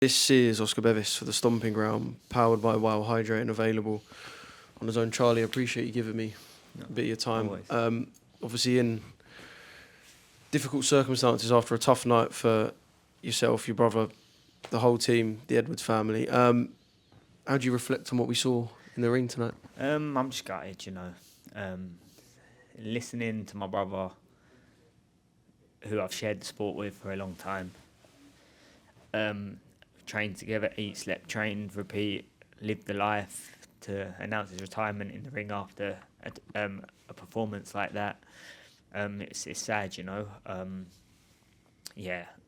This is Oscar Bevis for the Stomping Ground, powered by Wow Hydrate and available on DAZN. Charlie, I appreciate you giving me a bit of your time. Obviously in difficult circumstances after a tough night for yourself, your brother, the whole team, the Edwards family. How do you reflect on what we saw in the ring tonight? I'm just gutted, listening to my brother, who I've shared the sport with for a long time. Trained together, eat, slept, trained, repeat, lived the life to announce his retirement in the ring after a performance like that. It's sad,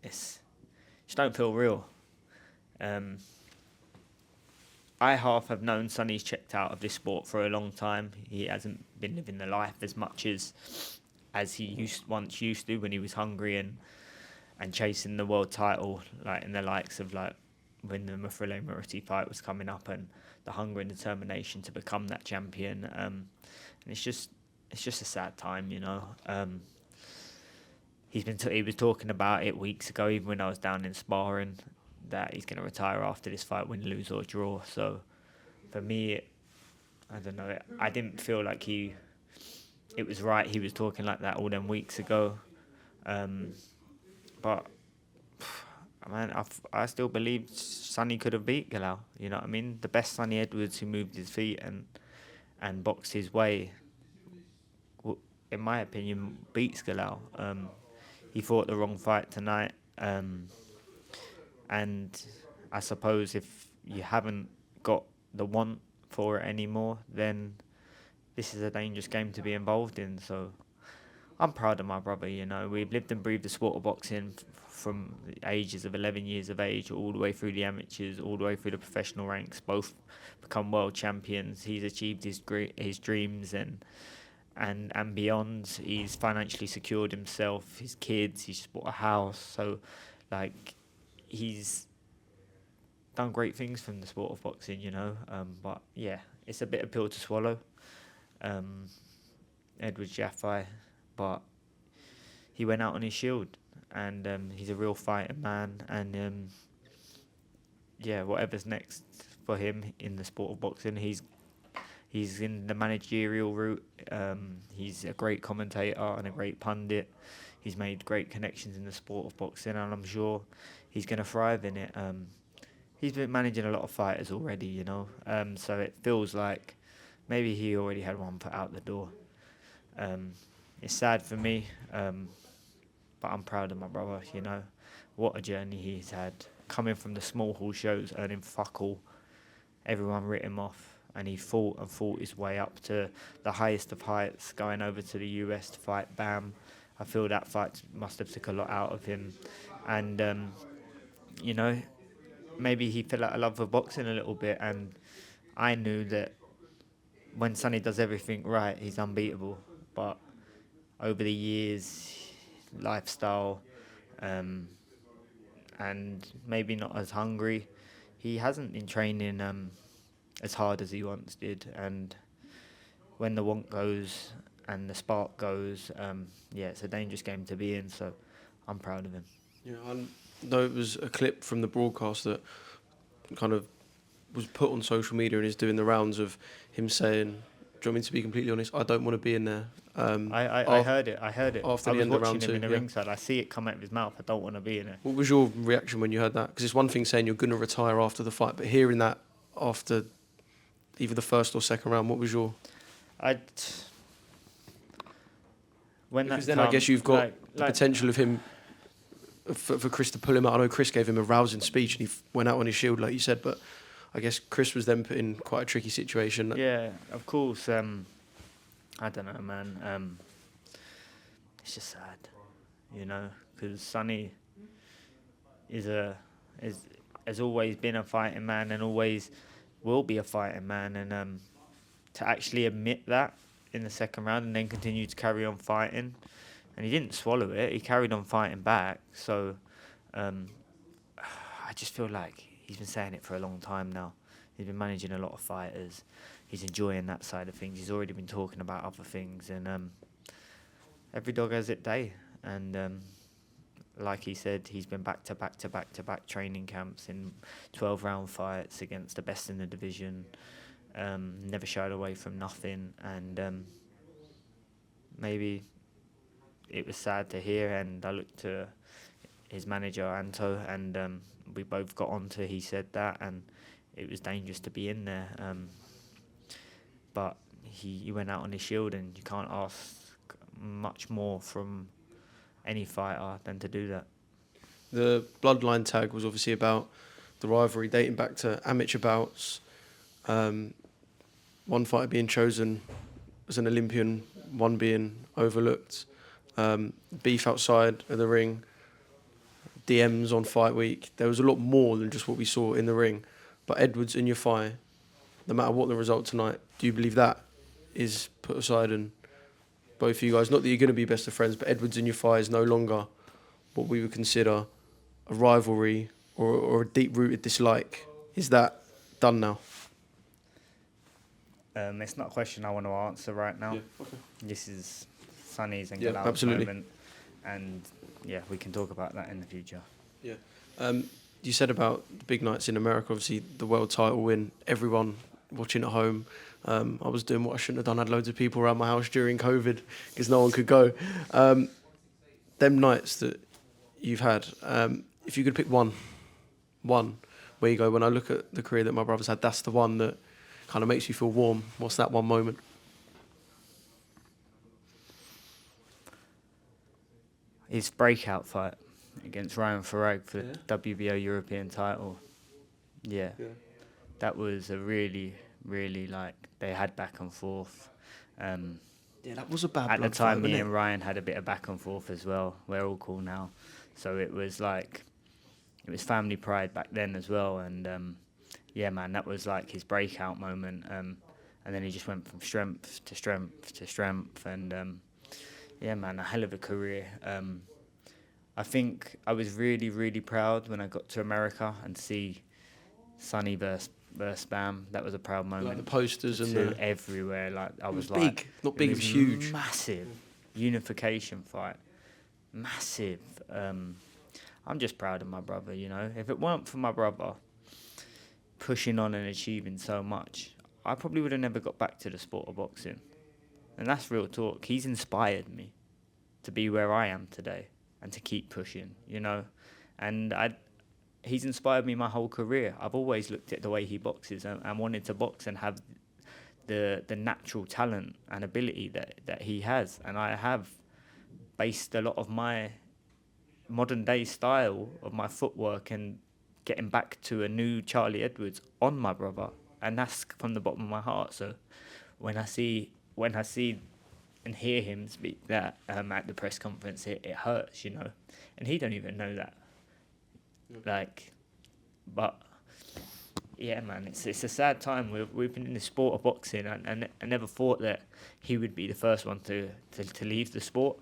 it's just don't feel real. I half have known Sonny's checked out of this sport for a long time. He hasn't been living the life as much as he once used to when he was hungry and chasing the world title, like in the likes of like when the Mufrele Murati fight was coming up, and the hunger and determination to become that champion. And it's just a sad time, He was talking about it weeks ago, even when I was down in sparring, that he's going to retire after this fight, win, lose or draw. So for me, I don't know. I didn't feel like it was right. He was talking like that all them weeks ago. But man, I still believe Sonny could have beat Galal. You know what I mean? The best Sonny Edwards, who moved his feet and boxed his way, in my opinion, beats Galal. He fought the wrong fight tonight. And I suppose if you haven't got the want for it anymore, then this is a dangerous game to be involved in. So I'm proud of my brother, We've lived and breathed the sport of boxing from the ages of 11 years of age all the way through the amateurs, all the way through the professional ranks, both become world champions. He's achieved his dreams and beyond. He's financially secured himself, his kids, he's just bought a house. So, he's done great things from the sport of boxing, But, yeah, it's a bitter pill to swallow. Edward Yafai, but he went out on his shield, and he's a real fighting man, and whatever's next for him in the sport of boxing, he's in the managerial route. He's a great commentator and a great pundit. He's made great connections in the sport of boxing, and I'm sure he's going to thrive in it. He's been managing a lot of fighters already, so it feels like maybe he already had one put out the door. It's sad for me, but I'm proud of my brother, What a journey he's had. Coming from the small hall shows, earning fuck all. Everyone writ him off, and he fought his way up to the highest of heights, going over to the US to fight Bam. I feel that fight must have took a lot out of him. And, maybe he fell out of love with boxing a little bit, and I knew that when Sonny does everything right, he's unbeatable. But over the years, lifestyle, and maybe not as hungry, he hasn't been training as hard as he once did. And when the want goes and the spark goes, it's a dangerous game to be in. So I'm proud of him. Yeah, I know it was a clip from the broadcast that kind of was put on social media and is doing the rounds of him saying, "Do you want me to be completely honest? I don't want to be in there." I heard it. After I was watching him in the ringside. I see it come out of his mouth. I don't want to be in it. What was your reaction when you heard that? Because it's one thing saying you're going to retire after the fight, but hearing that after either the first or second round, what was your... Because then I guess you've got the potential of him, for Chris to pull him out. I know Chris gave him a rousing speech and he went out on his shield, like you said, but I guess Chris was then put in quite a tricky situation. Yeah, of course. I don't know, man. It's just sad, because Sonny has always been a fighting man and always will be a fighting man, and to actually admit that in the second round and then continue to carry on fighting, and he didn't swallow it. He carried on fighting back. So I just feel like he's been saying it for a long time now. He's been managing a lot of fighters. He's enjoying that side of things. He's already been talking about other things, and every dog has its day. And like he said, he's been back to back training camps in 12-round fights against the best in the division. Never shied away from nothing, and maybe it was sad to hear. And I looked to his manager Anto, and we both got onto. He said that, and it was dangerous to be in there. But he went out on his shield, and you can't ask much more from any fighter than to do that. The bloodline tag was obviously about the rivalry dating back to amateur bouts. One fighter being chosen as an Olympian, one being overlooked. Beef outside of the ring, DMs on fight week. There was a lot more than just what we saw in the ring. But Edwards and Yafai, no matter what the result tonight, do you believe that is put aside and both of you guys, not that you're going to be best of friends, but Edwards and Yafai is no longer what we would consider a rivalry or a deep-rooted dislike? Is that done now? It's not a question I want to answer right now. Yeah, okay. This is Sonny's and Yeah, Galal's absolutely. moment, and we can talk about that in the future. Yeah. You said about the big nights in America, obviously the world title win, everyone watching at home. I was doing what I shouldn't have done. I had loads of people around my house during COVID because no one could go. Them nights that you've had, if you could pick one where you go, when I look at the career that my brother's had, that's the one that kind of makes you feel warm. What's that one moment? His breakout fight against Ryan Farag for the WBO European title. Yeah. That was a really, really, they had back and forth. That was a bad At the blood time, fight, me wasn't and it? Ryan had a bit of back and forth as well. We're all cool now. So it was it was family pride back then as well. And that was his breakout moment. And then he just went from strength to strength to strength. And a hell of a career. I think I was really, really proud when I got to America and see Sonny versus Bam. That was a proud moment. Like the posters and the everywhere. I was big, not big, it was huge. Massive unification fight. Massive. I'm just proud of my brother, you know. If it weren't for my brother pushing on and achieving so much, I probably would have never got back to the sport of boxing. And that's real talk. He's inspired me to be where I am today and to keep pushing, you know. And he's inspired me my whole career. I've always looked at the way he boxes and wanted to box and have the natural talent and ability that he has. And I have based a lot of my modern day style of my footwork and getting back to a new Charlie Edwards on my brother. And that's from the bottom of my heart. So when I see and hear him speak that at the press conference, it hurts, you know. And he don't even know that. But yeah, man, it's a sad time. We've been in the sport of boxing, and I never thought that he would be the first one to leave the sport.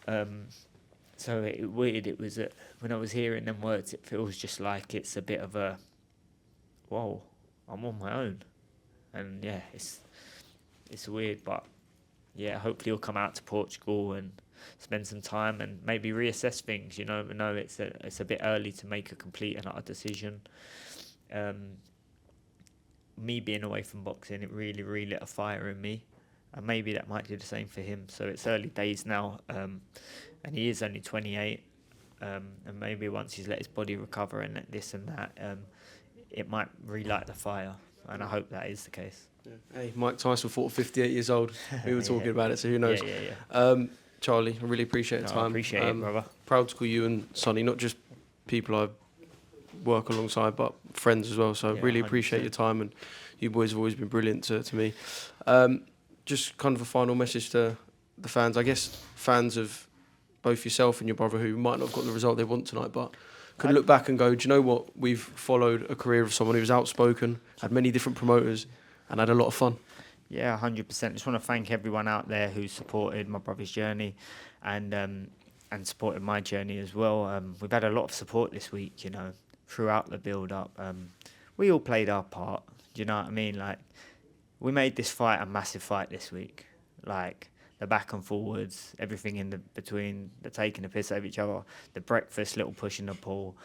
So it was when I was hearing them words, it feels just like it's a bit of a, whoa, I'm on my own, and yeah, it's weird, but yeah, hopefully he'll come out to Portugal and spend some time and maybe reassess things. You know, no, it's a bit early to make a complete and utter decision. Me being away from boxing, it really, really lit a fire in me, and maybe that might do the same for him. So it's early days now, and he is only 28, and maybe once he's let his body recover and this and that, it might relight the fire, and I hope that is the case. Yeah. Hey, Mike Tyson fought 58 years old. We were talking about it, so who knows? Yeah. Charlie, I really appreciate the time. I appreciate it, brother. Proud to call you and Sonny, not just people I work alongside, but friends as well. So really 100%. appreciate your time, and you boys have always been brilliant to me. Just kind of a final message to the fans. I guess fans of both yourself and your brother who might not have got the result they want tonight, but could look back and go, do you know what? We've followed a career of someone who was outspoken, had many different promoters, and had a lot of fun. Yeah, 100%. Just want to thank everyone out there who supported my brother's journey and supported my journey as well. We've had a lot of support this week, you know, throughout the build-up. We all played our part, do you know what I mean? We made this fight a massive fight this week. the back and forwards, everything in the between, the taking the piss out of each other, the breakfast, little push in the pool.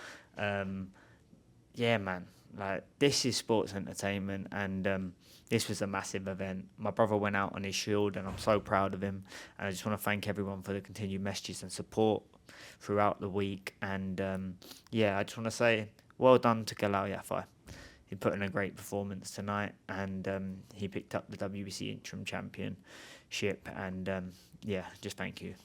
Yeah, man, like this is sports entertainment, and this was a massive event. My brother went out on his shield, and I'm so proud of him. And I just want to thank everyone for the continued messages and support throughout the week. And I just want to say well done to Galal Yafai. He put in a great performance tonight, and he picked up the WBC interim championship. And just thank you.